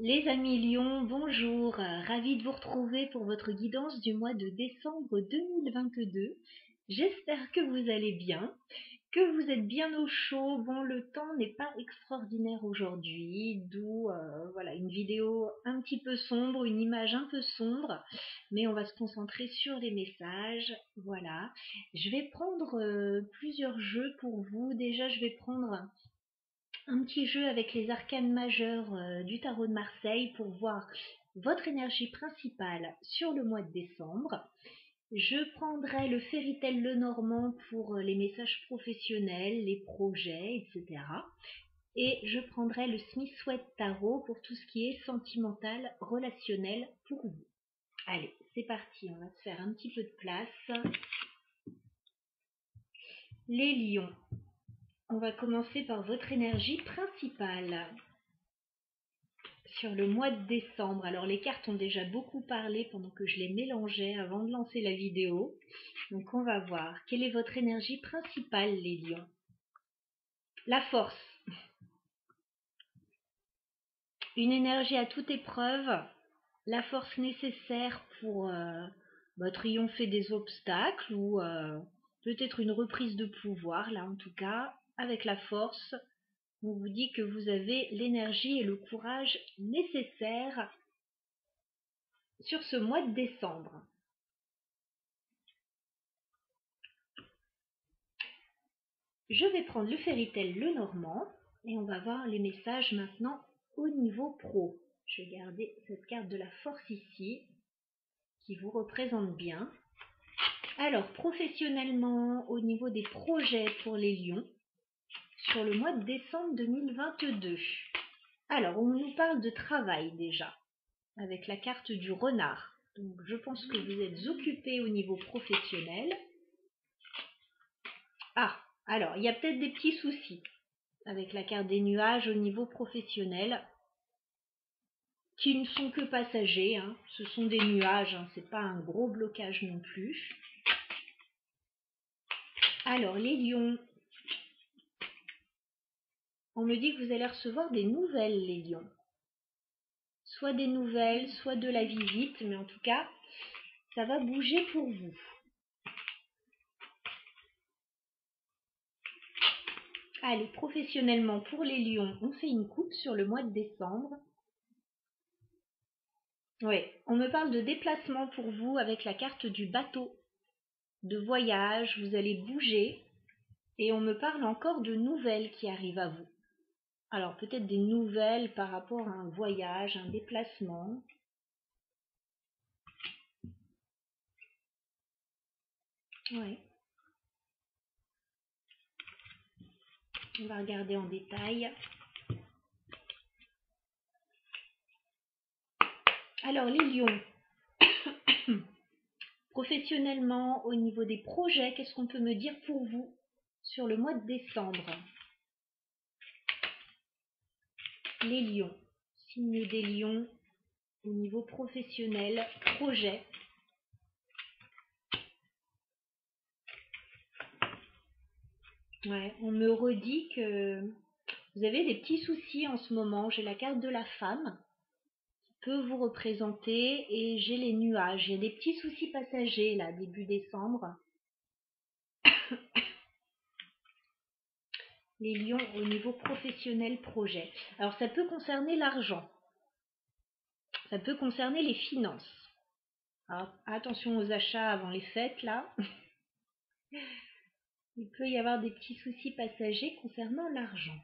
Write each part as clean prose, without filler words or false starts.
Les amis Lions, bonjour, ravie de vous retrouver pour votre guidance du mois de décembre 2022. J'espère que vous allez bien, que vous êtes bien au chaud. Bon, le temps n'est pas extraordinaire aujourd'hui, d'où voilà une vidéo un petit peu sombre, une image un peu sombre, mais on va se concentrer sur les messages. Voilà, je vais prendre plusieurs jeux pour vous. Déjà, je vais prendre un petit jeu avec les arcanes majeures du tarot de Marseille pour voir votre énergie principale sur le mois de décembre. Je prendrai le Fairy Tail Lenormand pour les messages professionnels, les projets, etc. Et je prendrai le Smith Sweat Tarot pour tout ce qui est sentimental, relationnel pour vous. Allez, c'est parti, on va se faire un petit peu de place. Les lions, on va commencer par votre énergie principale sur le mois de décembre. Alors les cartes ont déjà beaucoup parlé pendant que je les mélangeais avant de lancer la vidéo. Donc on va voir. Quelle est votre énergie principale, les lions? La force. Une énergie à toute épreuve. La force nécessaire pour triompher des obstacles ou peut-être une reprise de pouvoir. Là en tout cas, avec la force, on vous dit que vous avez l'énergie et le courage nécessaires sur ce mois de décembre. Je vais prendre le Fairy Tail Lenormand et on va voir les messages maintenant au niveau pro. Je vais garder cette carte de la force ici qui vous représente bien. Alors, professionnellement, au niveau des projets pour les lions, sur le mois de décembre 2022. Alors, on nous parle de travail déjà, avec la carte du renard. Donc, je pense que vous êtes occupé au niveau professionnel. Ah, alors, il y a peut-être des petits soucis avec la carte des nuages au niveau professionnel, qui ne sont que passagers, hein. Ce sont des nuages, hein. C'est pas un gros blocage non plus. Alors les lions, on me dit que vous allez recevoir des nouvelles, les lions. Soit des nouvelles, soit de la visite, mais en tout cas, ça va bouger pour vous. Allez, professionnellement, pour les lions, on fait une coupe sur le mois de décembre. Oui, on me parle de déplacement pour vous avec la carte du bateau, de voyage, vous allez bouger. Et on me parle encore de nouvelles qui arrivent à vous. Alors peut-être des nouvelles par rapport à un voyage, un déplacement. Ouais. On va regarder en détail. Alors les lions, professionnellement, au niveau des projets, qu'est-ce qu'on peut me dire pour vous sur le mois de décembre? Les lions, signe des lions, au niveau professionnel, projet. Ouais, on me redit que vous avez des petits soucis en ce moment. J'ai la carte de la femme peut vous représenter et j'ai les nuages. Il y a des petits soucis passagers là, début décembre. Les lions au niveau professionnel projet. Alors ça peut concerner l'argent. Ça peut concerner les finances. Alors, attention aux achats avant les fêtes là. Il peut y avoir des petits soucis passagers concernant l'argent.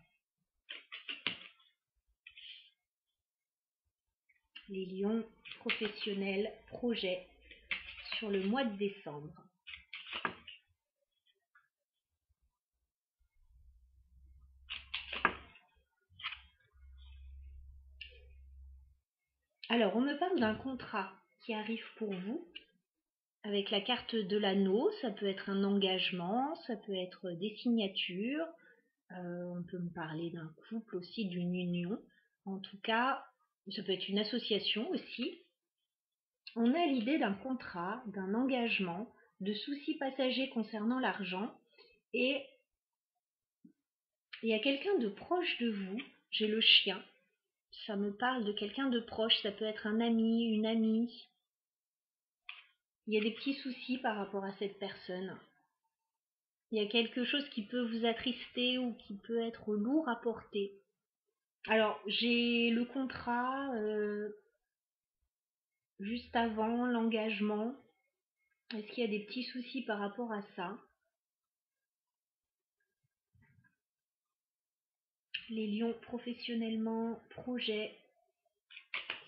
Les lions professionnels projet sur le mois de décembre. Alors, on me parle d'un contrat qui arrive pour vous avec la carte de l'anneau. Ça peut être un engagement, ça peut être des signatures. On peut me parler d'un couple aussi, d'une union. En tout cas, ça peut être une association aussi. On a l'idée d'un contrat, d'un engagement, de soucis passagers concernant l'argent. Et il y a quelqu'un de proche de vous, j'ai le chien, Ça me parle de quelqu'un de proche, ça peut être un ami, une amie. Il y a des petits soucis par rapport à cette personne. Il y a quelque chose qui peut vous attrister ou qui peut être lourd à porter. Alors, j'ai le contrat juste avant, l'engagement. Est-ce qu'il y a des petits soucis par rapport à ça? Les lions professionnellement, projet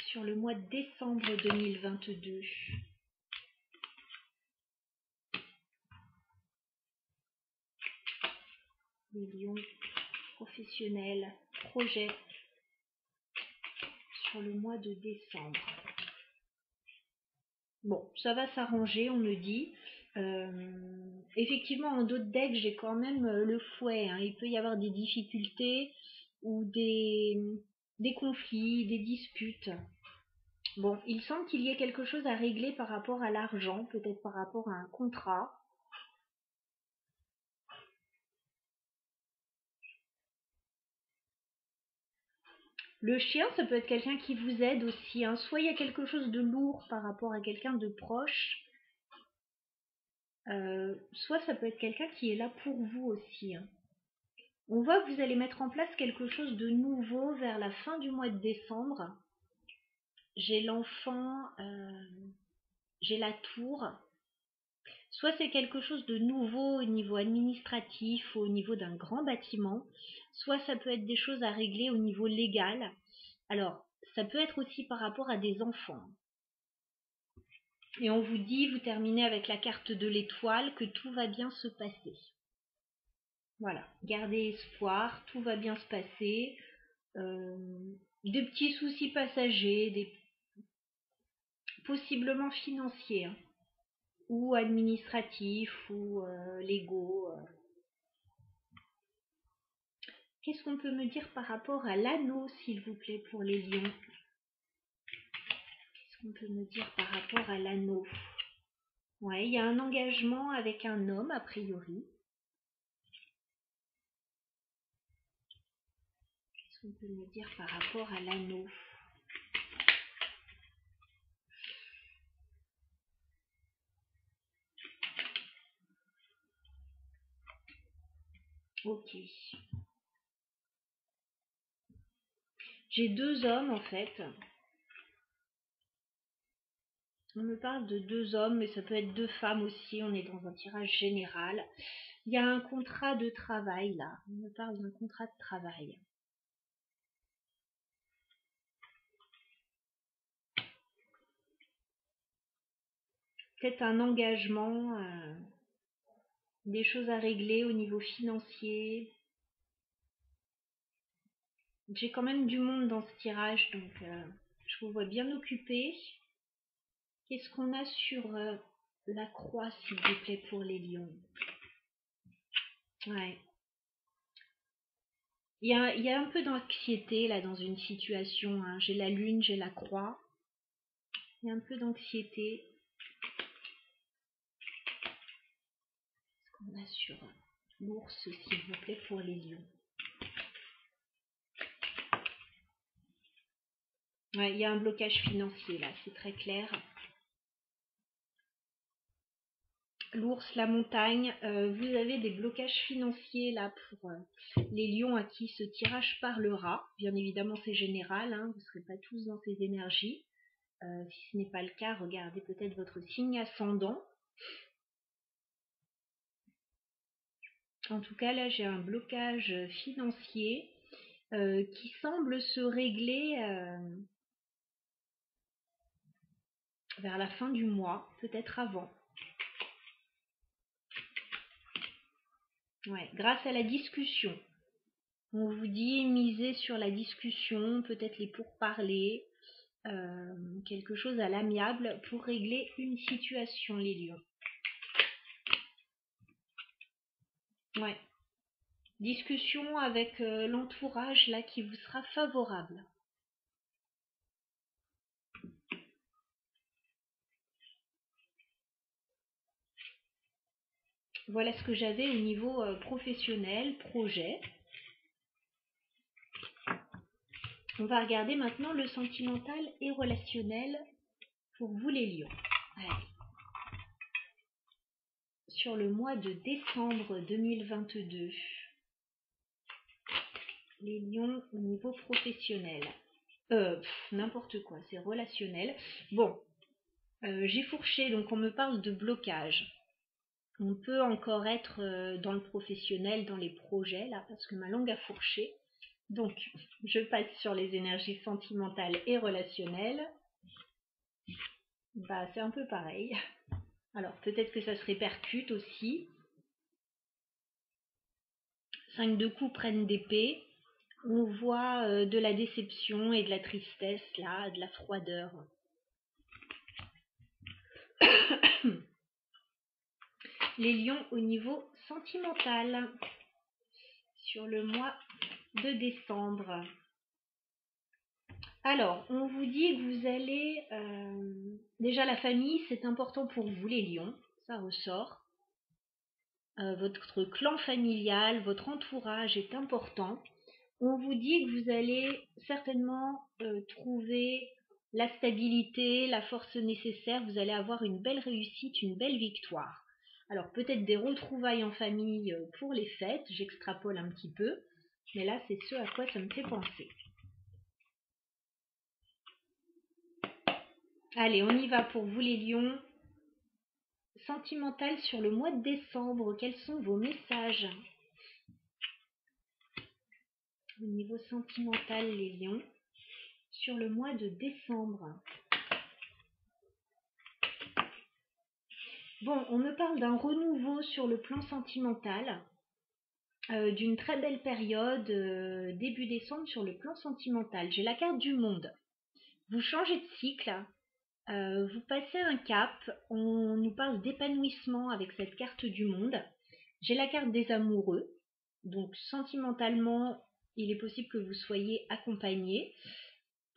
sur le mois de décembre 2022. Les lions professionnels, projet sur le mois de décembre. Bon, ça va s'arranger, on me dit. Effectivement, en d'autres decks, j'ai quand même le fouet. Hein. Il peut y avoir des difficultés ou des conflits, des disputes. Bon, il semble qu'il y ait quelque chose à régler par rapport à l'argent, peut-être par rapport à un contrat. Le chien, ça peut être quelqu'un qui vous aide aussi. Hein. Soit il y a quelque chose de lourd par rapport à quelqu'un de proche, soit ça peut être quelqu'un qui est là pour vous aussi. Hein. On voit que vous allez mettre en place quelque chose de nouveau vers la fin du mois de décembre. J'ai l'enfant, j'ai la tour. Soit c'est quelque chose de nouveau au niveau administratif ou au niveau d'un grand bâtiment, soit ça peut être des choses à régler au niveau légal. Alors, ça peut être aussi par rapport à des enfants. Et on vous dit, vous terminez avec la carte de l'étoile, que tout va bien se passer. Voilà, gardez espoir, tout va bien se passer. Des petits soucis passagers, possiblement financiers, hein, ou administratifs, ou légaux. Qu'est-ce qu'on peut me dire par rapport à l'anneau, s'il vous plaît, pour les lions? Qu'est-ce qu'on peut me dire par rapport à l'anneau? Ouais, il y a un engagement avec un homme, a priori. Qu'est-ce qu'on peut me dire par rapport à l'anneau? Ok. J'ai deux hommes, en fait. On me parle de deux hommes, mais ça peut être deux femmes aussi. On est dans un tirage général. Il y a un contrat de travail, là. On me parle d'un contrat de travail. Peut-être un engagement, des choses à régler au niveau financier. J'ai quand même du monde dans ce tirage, donc je vous vois bien occupé. Qu'est-ce qu'on a sur la croix, s'il vous plaît, pour les lions? Ouais. Il y a un peu d'anxiété là dans une situation. Hein. J'ai la lune, j'ai la croix. Il y a un peu d'anxiété. Qu'est-ce qu'on a sur l'ours, s'il vous plaît, pour les lions? Ouais, il y a un blocage financier là, c'est très clair. L'ours, la montagne, vous avez des blocages financiers là pour les lions à qui ce tirage parlera. Bien évidemment, c'est général, hein, vous ne serez pas tous dans ces énergies. Si ce n'est pas le cas, regardez peut-être votre signe ascendant. En tout cas, là, j'ai un blocage financier qui semble se régler vers la fin du mois, peut-être avant. Ouais, grâce à la discussion. On vous dit misez sur la discussion, peut-être les pourparlers, quelque chose à l'amiable pour régler une situation, les lions. Ouais. Discussion avec l'entourage là qui vous sera favorable. Voilà ce que j'avais au niveau professionnel, projet. On va regarder maintenant le sentimental et relationnel pour vous les lions. Allez. Sur le mois de décembre 2022, les lions au niveau professionnel. N'importe quoi, c'est relationnel. Bon, j'ai fourché, donc on me parle de blocage. On peut encore être dans le professionnel, dans les projets, là, parce que ma langue a fourché. Donc, je passe sur les énergies sentimentales et relationnelles. Bah, c'est un peu pareil. Alors, peut-être que ça se répercute aussi. 5 de coups prennent d'épée. On voit de la déception et de la tristesse, là, de la froideur. Les lions au niveau sentimental sur le mois de décembre. Alors, on vous dit que vous allez... déjà, la famille, c'est important pour vous, les lions. Ça ressort. Votre clan familial, votre entourage est important. On vous dit que vous allez certainement trouver la stabilité, la force nécessaire. Vous allez avoir une belle réussite, une belle victoire. Alors, peut-être des retrouvailles en famille pour les fêtes. J'extrapole un petit peu. Mais là, c'est ce à quoi ça me fait penser. Allez, on y va pour vous les lions. Sentimental sur le mois de décembre, quels sont vos messages? Au niveau sentimental, les lions, sur le mois de décembre. Bon, on me parle d'un renouveau sur le plan sentimental, d'une très belle période, début décembre sur le plan sentimental. J'ai la carte du monde. Vous changez de cycle, vous passez un cap, on nous parle d'épanouissement avec cette carte du monde. J'ai la carte des amoureux, donc sentimentalement, il est possible que vous soyez accompagnés.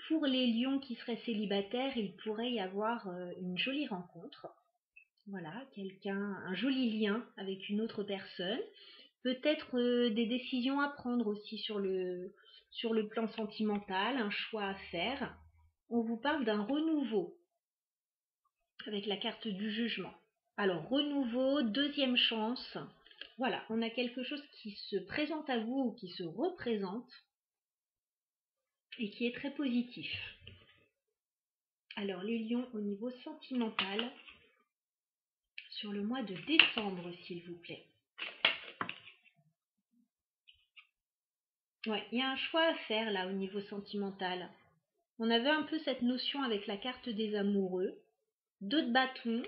Pour les lions qui seraient célibataires, il pourrait y avoir une jolie rencontre. Voilà, un joli lien avec une autre personne. Peut-être des décisions à prendre aussi sur le plan sentimental, un choix à faire. On vous parle d'un renouveau avec la carte du jugement. Alors, renouveau, deuxième chance. Voilà, on a quelque chose qui se présente à vous ou qui se représente et qui est très positif. Alors, les lions au niveau sentimental, sur le mois de décembre, s'il vous plaît. Ouais, il y a un choix à faire là au niveau sentimental. On avait un peu cette notion avec la carte des amoureux. 2 de bâton.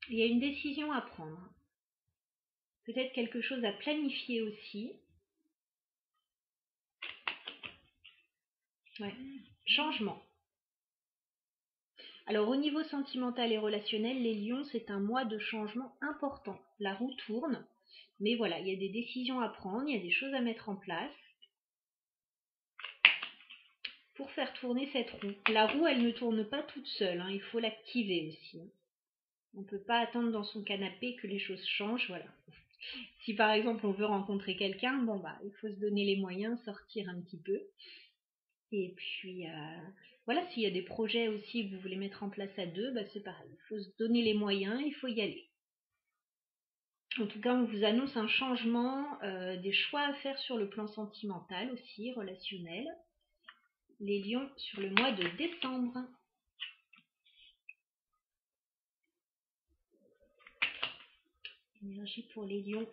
Il y a une décision à prendre. Peut-être quelque chose à planifier aussi. Ouais, changement. Alors au niveau sentimental et relationnel, les lions, c'est un mois de changement important. La roue tourne, mais voilà, il y a des décisions à prendre, il y a des choses à mettre en place pour faire tourner cette roue. La roue, elle ne tourne pas toute seule, hein, il faut l'activer aussi. On ne peut pas attendre dans son canapé que les choses changent, voilà. Si par exemple on veut rencontrer quelqu'un, bon bah il faut se donner les moyens, sortir un petit peu. Et puis voilà, s'il y a des projets aussi que vous voulez mettre en place à deux, bah c'est pareil. Il faut se donner les moyens, il faut y aller. En tout cas, on vous annonce un changement, des choix à faire sur le plan sentimental aussi, relationnel. Les lions sur le mois de décembre. Énergie pour les lions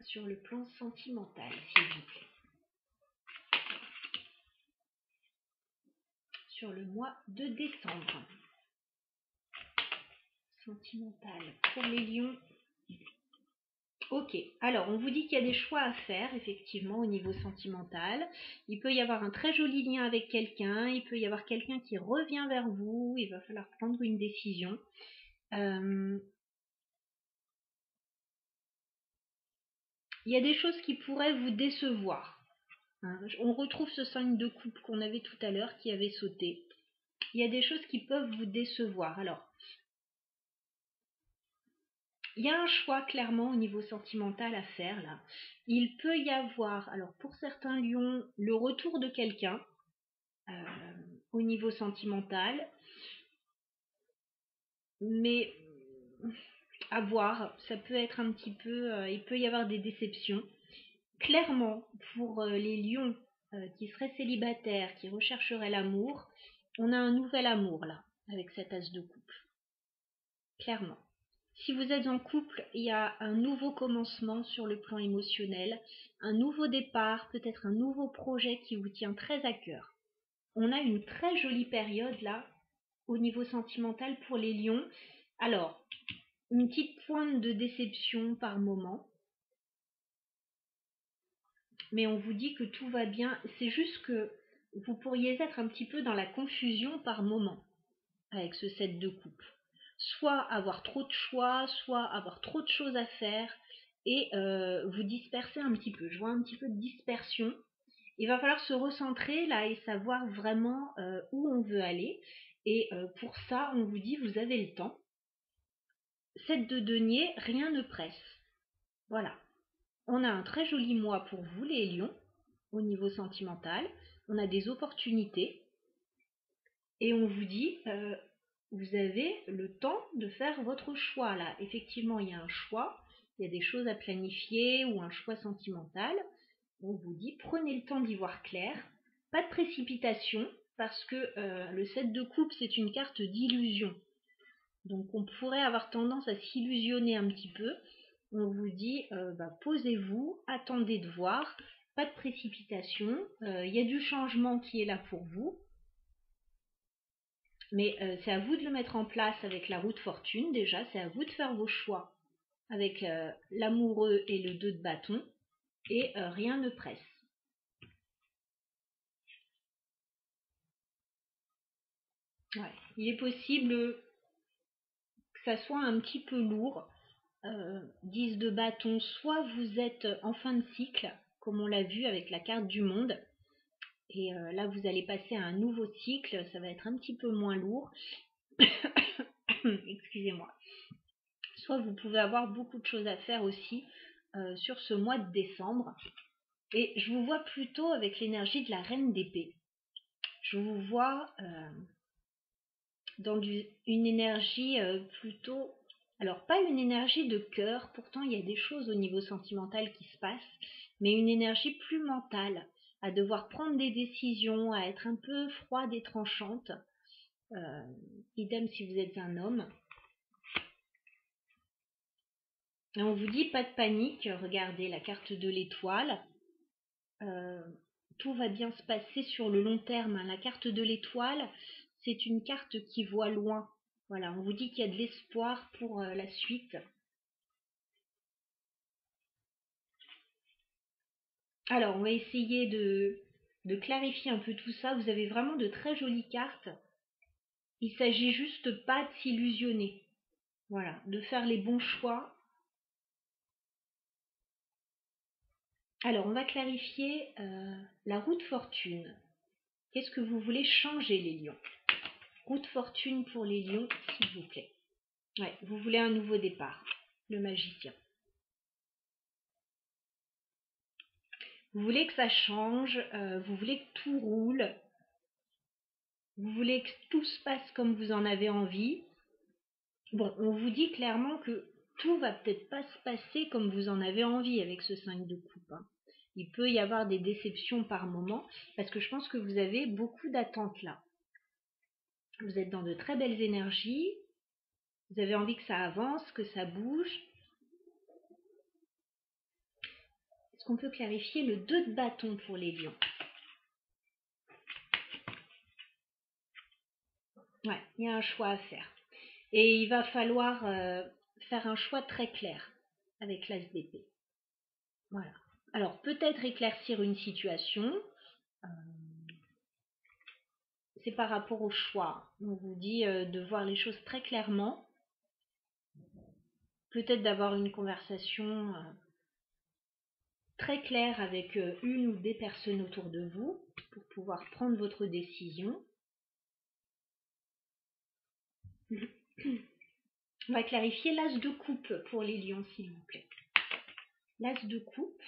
sur le plan sentimental, s'il vous plaît. Sur le mois de décembre. Sentimental pour les lions. Ok, alors on vous dit qu'il y a des choix à faire effectivement au niveau sentimental. Il peut y avoir un très joli lien avec quelqu'un, il peut y avoir quelqu'un qui revient vers vous, il va falloir prendre une décision. Il y a des choses qui pourraient vous décevoir. Hein. On retrouve ce 5 de coupe qu'on avait tout à l'heure qui avait sauté. Il y a des choses qui peuvent vous décevoir. Alors, Il y a un choix clairement au niveau sentimental à faire là. Il peut y avoir, alors pour certains lions, le retour de quelqu'un au niveau sentimental, mais à voir, ça peut être un petit peu, il peut y avoir des déceptions. Clairement, pour les lions qui seraient célibataires, qui rechercheraient l'amour, on a un nouvel amour là, avec cet as de coupe. Clairement. Si vous êtes en couple, il y a un nouveau commencement sur le plan émotionnel, un nouveau départ, peut-être un nouveau projet qui vous tient très à cœur. On a une très jolie période là, au niveau sentimental pour les lions. Alors, une petite pointe de déception par moment, mais on vous dit que tout va bien. C'est juste que vous pourriez être un petit peu dans la confusion par moment avec ce set de coupe. Soit avoir trop de choix, soit avoir trop de choses à faire et vous disperser un petit peu. Je vois un petit peu de dispersion. Il va falloir se recentrer là et savoir vraiment où on veut aller. Et pour ça, on vous dit, vous avez le temps. 7 de denier, rien ne presse. Voilà. On a un très joli mois pour vous, les lions, au niveau sentimental. On a des opportunités. Et on vous dit, vous avez le temps de faire votre choix là. Effectivement, il y a un choix, il y a des choses à planifier ou un choix sentimental. On vous dit, prenez le temps d'y voir clair. Pas de précipitation, parce que le 7 de coupe, c'est une carte d'illusion. Donc on pourrait avoir tendance à s'illusionner un petit peu. On vous dit, posez-vous, attendez de voir, pas de précipitation. Il y a du changement qui est là pour vous. Mais c'est à vous de le mettre en place avec la roue de fortune déjà, c'est à vous de faire vos choix avec l'amoureux et le 2 de bâton, et rien ne presse. Ouais. Il est possible que ça soit un petit peu lourd, 10 de bâton, soit vous êtes en fin de cycle, comme on l'a vu avec la carte du monde, et là vous allez passer à un nouveau cycle, ça va être un petit peu moins lourd. Excusez-moi. Soit vous pouvez avoir beaucoup de choses à faire aussi sur ce mois de décembre. Et je vous vois plutôt avec l'énergie de la reine d'épée. Je vous vois dans une énergie plutôt... Alors, pas une énergie de cœur, pourtant il y a des choses au niveau sentimental qui se passent, mais une énergie plus mentale, à devoir prendre des décisions, à être un peu froide et tranchante. Idem si vous êtes un homme. Et on vous dit pas de panique, regardez la carte de l'étoile. Tout va bien se passer sur le long terme. La carte de l'étoile, c'est une carte qui voit loin. Voilà, on vous dit qu'il y a de l'espoir pour la suite. Alors, on va essayer de clarifier un peu tout ça. Vous avez vraiment de très jolies cartes. Il s'agit juste pas de s'illusionner. Voilà, de faire les bons choix. Alors, on va clarifier la roue de fortune. Qu'est-ce que vous voulez changer, les lions? Roue de fortune pour les lions, s'il vous plaît. Ouais, vous voulez un nouveau départ. Le magicien. Vous voulez que ça change, vous voulez que tout roule, vous voulez que tout se passe comme vous en avez envie. Bon, on vous dit clairement que tout va peut-être pas se passer comme vous en avez envie avec ce 5 de coupe. Hein. Il peut y avoir des déceptions par moment, parce que je pense que vous avez beaucoup d'attentes là. Vous êtes dans de très belles énergies, vous avez envie que ça avance, que ça bouge. Est-ce qu'on peut clarifier le 2 de bâton pour les lions? Ouais, il y a un choix à faire. Et il va falloir faire un choix très clair avec l'as d'épée. Voilà. Alors, peut-être éclaircir une situation. euh, c'est par rapport au choix. On vous dit de voir les choses très clairement. Peut-être d'avoir une conversation très claire avec une ou des personnes autour de vous pour pouvoir prendre votre décision. On va clarifier l'as de coupe pour les lions, s'il vous plaît. L'as de coupe.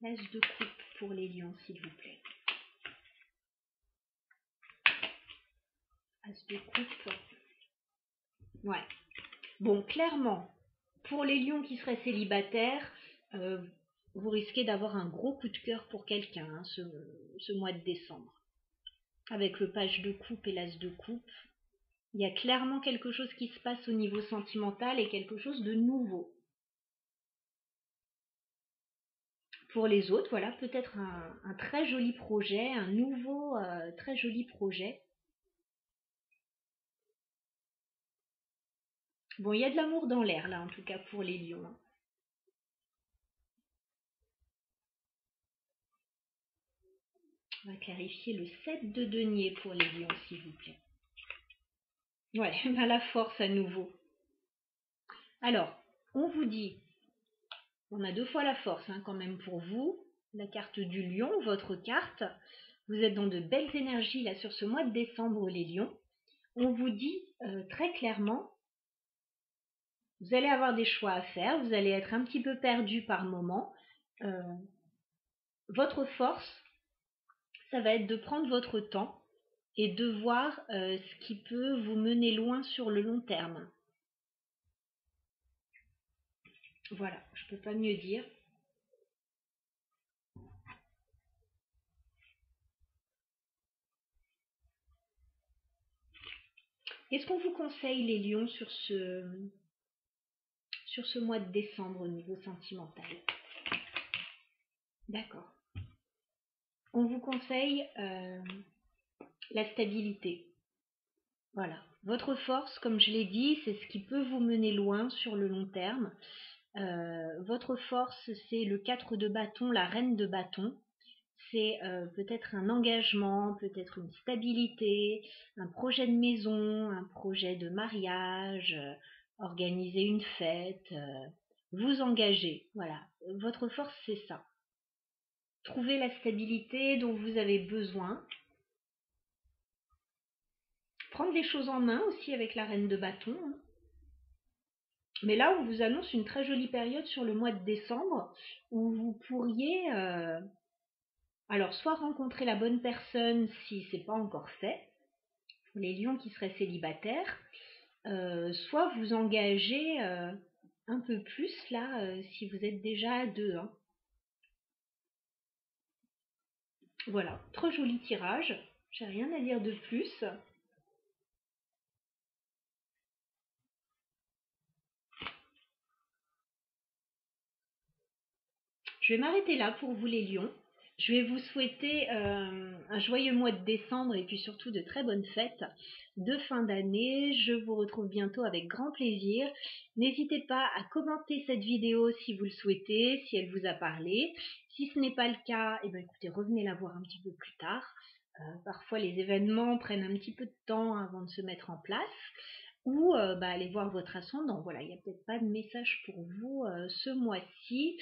L'as de coupe pour les lions, s'il vous plaît. As de coupe. Ouais. Bon, clairement, pour les lions qui seraient célibataires, vous risquez d'avoir un gros coup de cœur pour quelqu'un hein, ce mois de décembre. Avec le page de coupe et l'as de coupe, il y a clairement quelque chose qui se passe au niveau sentimental et quelque chose de nouveau. Pour les autres, voilà, peut-être un très joli projet, un nouveau très joli projet. Bon, il y a de l'amour dans l'air, là, en tout cas, pour les lions. Hein. On va clarifier le 7 de denier pour les lions, s'il vous plaît. Ouais, à la force à nouveau. Alors, on vous dit, on a 2 fois la force hein, quand même pour vous. La carte du lion, votre carte. Vous êtes dans de belles énergies là sur ce mois de décembre, les lions. On vous dit très clairement, vous allez avoir des choix à faire, vous allez être un petit peu perdu par moment. Votre force, ça va être de prendre votre temps et de voir ce qui peut vous mener loin sur le long terme. Voilà, je ne peux pas mieux dire. Qu'est-ce qu'on vous conseille les lions sur ce mois de décembre au niveau sentimental? D'accord. On vous conseille la stabilité. Voilà. Votre force, comme je l'ai dit, c'est ce qui peut vous mener loin sur le long terme. Votre force, c'est le 4 de bâton, la reine de bâton. C'est peut-être un engagement, peut-être une stabilité, un projet de maison, un projet de mariage, organiser une fête, vous engager. Voilà. Votre force, c'est ça. Trouver la stabilité dont vous avez besoin. Prendre les choses en main aussi avec la reine de bâton. Hein. Mais là, on vous annonce une très jolie période sur le mois de décembre où vous pourriez alors soit rencontrer la bonne personne si c'est pas encore fait, pour les lions qui seraient célibataires, soit vous engager un peu plus là si vous êtes déjà à 2. Hein. Voilà, trop joli tirage, j'ai rien à dire de plus. Je vais m'arrêter là pour vous les lions. Je vais vous souhaiter un joyeux mois de décembre et puis surtout de très bonnes fêtes de fin d'année. Je vous retrouve bientôt avec grand plaisir. N'hésitez pas à commenter cette vidéo si vous le souhaitez, si elle vous a parlé. Si ce n'est pas le cas, eh bien, écoutez, revenez la voir un petit peu plus tard. Parfois les événements prennent un petit peu de temps avant de se mettre en place. Ou allez voir votre ascendant. Voilà, il n'y a peut-être pas de message pour vous ce mois-ci.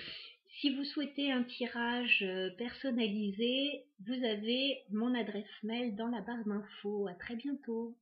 Si vous souhaitez un tirage personnalisé, vous avez mon adresse mail dans la barre d'infos. À très bientôt.